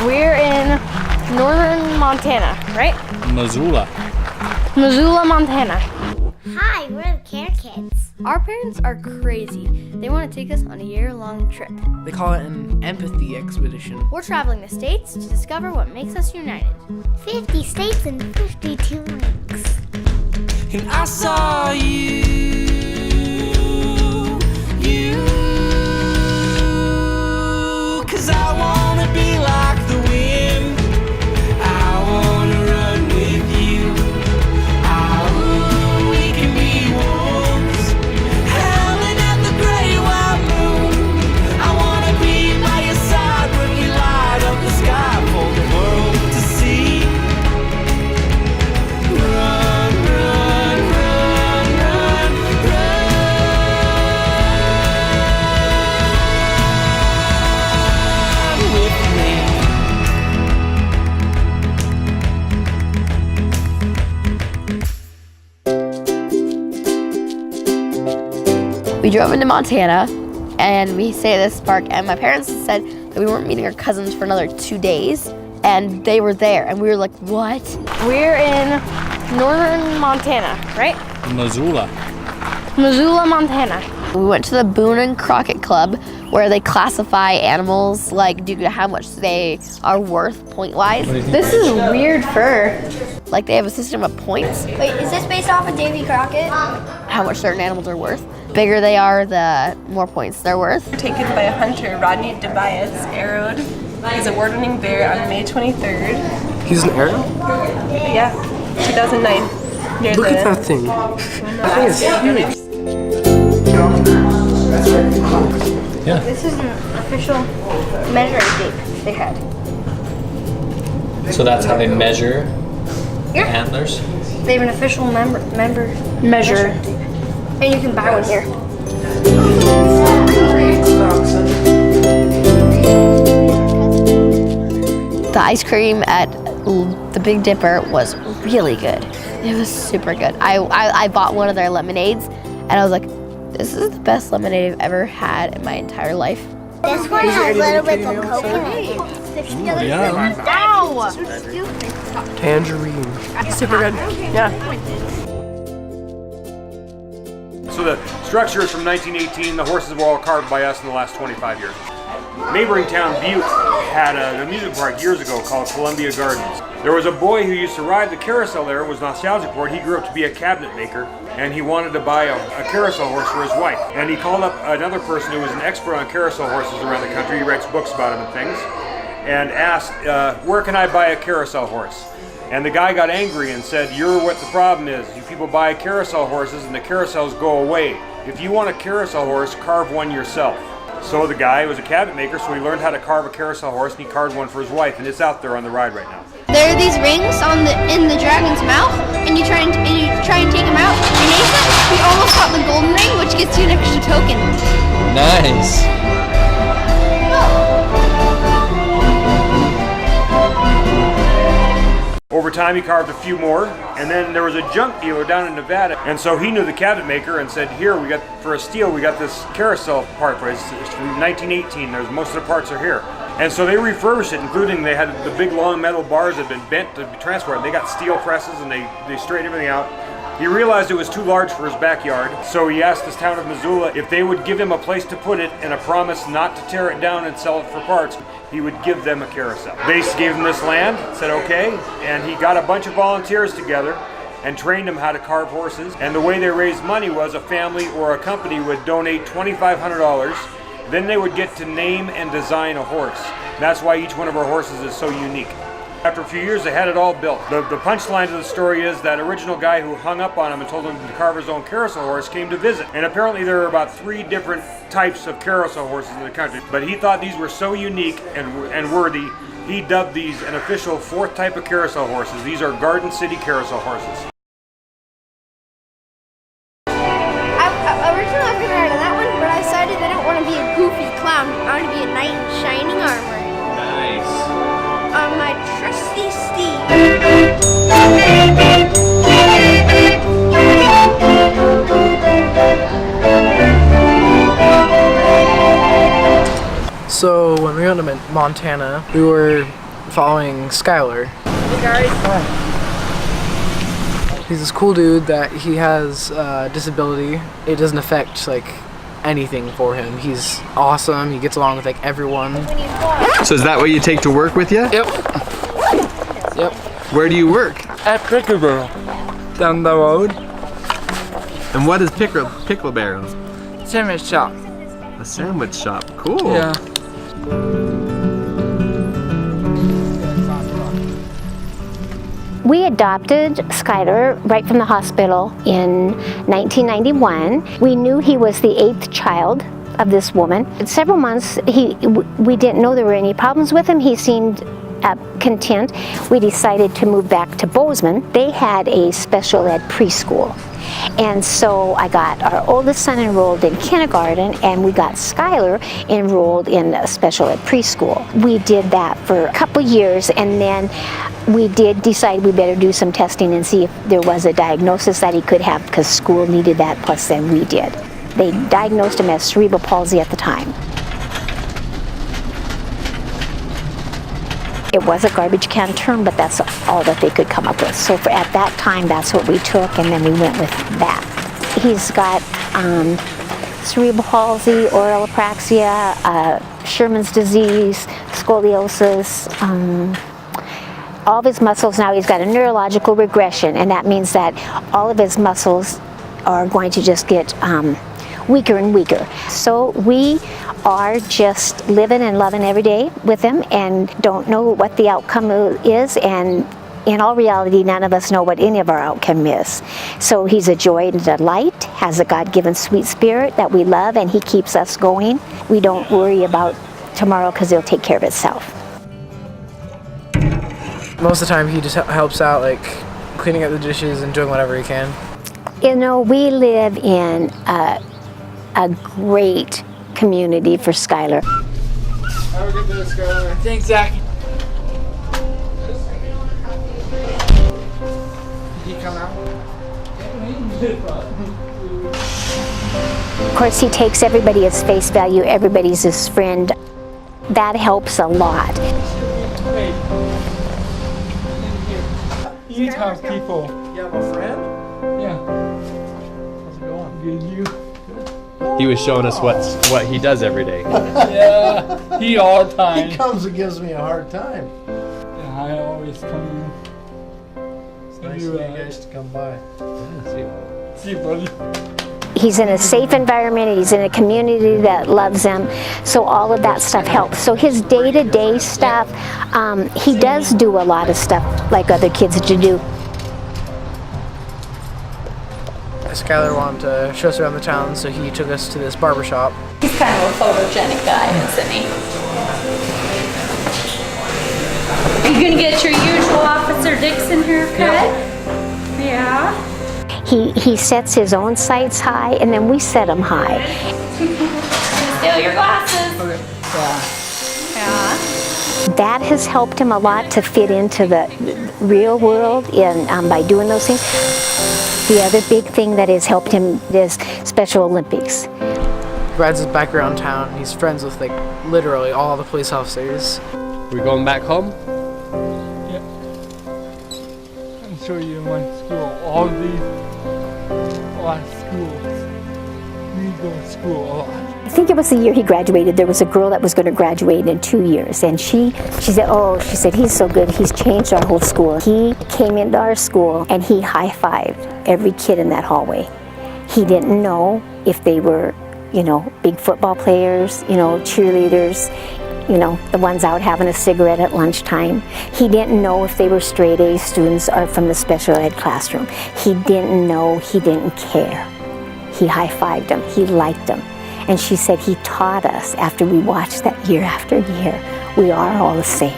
We're in northern Montana, right? Missoula, Montana. Hi, we're the Care Kids. Our parents are crazy. They want to take us on a year-long trip. They call it an empathy expedition. We're traveling the states to discover what makes us united. 50 states and 52 weeks. And I saw you, 'cause I wanna be like the wind. I wanna run with you. Oh, we can be wolves, howling at the great white moon. I wanna be by your side when we light up the sky for the world to see. Run, run, run, run, run with me. We drove into Montana and we stayed at this park, and my parents said that we weren't meeting our cousins for another 2 days, and they were there, and we were like, what? We're in northern Montana, right? Missoula. Montana. We went to the Boone and Crockett Club where they classify animals like due to how much they are worth point-wise. This is weird fur. Like they have a system of points. Wait, is this based off of Davy Crockett? How much certain animals are worth. Bigger they are, the more points they're worth. Taken by a hunter, Rodney Tobias, arrowed his award-winning bear on May 23rd. He's an arrow? Yeah, 2009. Near Look the at that thing. That thing is huge. Yeah. This is an official measuring tape they had. So that's how they measure Yeah. antlers? They have an official measure tape. And you can buy one here. The ice cream at the Big Dipper was really good. It was super good. I bought one of their lemonades and I was like, this is the best lemonade I've ever had in my entire life. This one has little bits of coconut. Yeah. Ow! Tangerine. super good. Yeah. So the structure is from 1918. The horses were all carved by us in the last 25 years. Neighboring town Butte had an amusement park years ago called Columbia Gardens. There was a boy who used to ride the carousel there, was nostalgic for it. He grew up to be a cabinet maker, and he wanted to buy a carousel horse for his wife. And he called up another person who was an expert on carousel horses around the country. He writes books about them and things, and asked, where can I buy a carousel horse? And the guy got angry and said, you're what the problem is. You people buy carousel horses and the carousels go away. If you want a carousel horse, carve one yourself. So the guy was a cabinet maker, so he learned how to carve a carousel horse, and he carved one for his wife, and it's out there on the ride right now. There are these rings in the dragon's mouth, and you try and take them out. And Nathan, he almost got the golden ring, which gets you an extra token. Nice. Over time, he carved a few more, and then there was a junk dealer down in Nevada, and so he knew the cabinet maker and said, here, we got, for a steal, we got this carousel part, but it's from 1918, most of the parts are here. And so they refurbished it, including they had the big long metal bars that had been bent to be transported. They got steel presses and they straightened everything out. He realized it was too large for his backyard, so he asked this town of Missoula if they would give him a place to put it and a promise not to tear it down and sell it for parts. He would give them a carousel. They gave him this land, said okay, and he got a bunch of volunteers together and trained them how to carve horses. And the way they raised money was a family or a company would donate $2,500. Then they would get to name and design a horse. And that's why each one of our horses is so unique. After a few years, they had it all built. The punchline to the story is that original guy who hung up on him and told him to carve his own carousel horse came to visit. And apparently there are about 3 different types of carousel horses in the country. But he thought these were so unique and worthy, he dubbed these an official 4th type of carousel horses. These are Garden City carousel horses. Originally I was gonna ride on that one, but I decided I don't want to be a goofy clown. I want to be a knight in shining armor. Nice. On my trusty steed. So when we went to Montana, we were following Skyler. Hey guys. He's this cool dude that he has a disability. It doesn't affect like anything for him. He's awesome. He gets along with like everyone. So is that what you take to work with you? Yep. Yep. Where do you work? At Pickle Barrel, down the road. And what is Pickle Barrel? Sandwich shop. A sandwich shop. Cool. Yeah. We adopted Skyler right from the hospital in 1991. We knew he was the 8th child of this woman. In several months, we didn't know there were any problems with him. He seemed content. We decided to move back to Bozeman. They had a special ed preschool. And so I got our oldest son enrolled in kindergarten, and we got Skyler enrolled in a special ed preschool. We did that for a couple years, and then we did decide we better do some testing and see if there was a diagnosis that he could have, because school needed that, plus then we did. They diagnosed him as cerebral palsy at the time. It was a garbage can term, but that's all that they could come up with. So at that time, that's what we took, and then we went with that. He's got cerebral palsy, oral apraxia, Sherman's disease, scoliosis, all of his muscles. Now he's got a neurological regression, and that means that all of his muscles are going to just get weaker and weaker. So we are just living and loving every day with him and don't know what the outcome is, and in all reality, none of us know what any of our outcome is. So he's a joy and a delight, has a God-given sweet spirit that we love, and he keeps us going. We don't worry about tomorrow because he'll take care of itself. Most of the time he just helps out, like cleaning up the dishes and doing whatever he can. You know, we live in a great community for Skyler. Have a good day, Skyler. Thanks, Zach. Did he come out? Of course, he takes everybody as face value, everybody's his friend. That helps a lot. Hey. You talk people. You have a friend? Yeah. How's it going? Good, you? He was showing us what he does every day. Yeah, he all the time. He comes and gives me a hard time. Yeah, I always come in. It's nice of you guys to come by. See you, buddy. He's in a safe environment, he's in a community that loves him, so all of that stuff helps. So his day-to-day stuff, he does do a lot of stuff like other kids do. Skyler wanted to show us around the town, so he took us to this barber shop. He's kind of a photogenic guy, isn't he? Are you gonna get your usual Officer Dixon haircut? Yeah. He sets his own sights high, and then we set them high. Steal your glasses. Okay. Yeah. That has helped him a lot to fit into the real world by doing those things. The other big thing that has helped him is Special Olympics. He rides his bike around town. He's friends with like literally all the police officers. We going back home? Yeah. I'll show you my school. All schools. We go to school a lot. I think it was the year he graduated. There was a girl that was going to graduate in 2 years, and she said, he's so good, he's changed our whole school. He came into our school and he high-fived every kid in that hallway. He didn't know if they were, big football players, cheerleaders, the ones out having a cigarette at lunchtime. He didn't know if they were straight A students or from the special ed classroom. He didn't know, he didn't care. He high-fived them, he liked them. And she said he taught us, after we watched that year after year, we are all the same.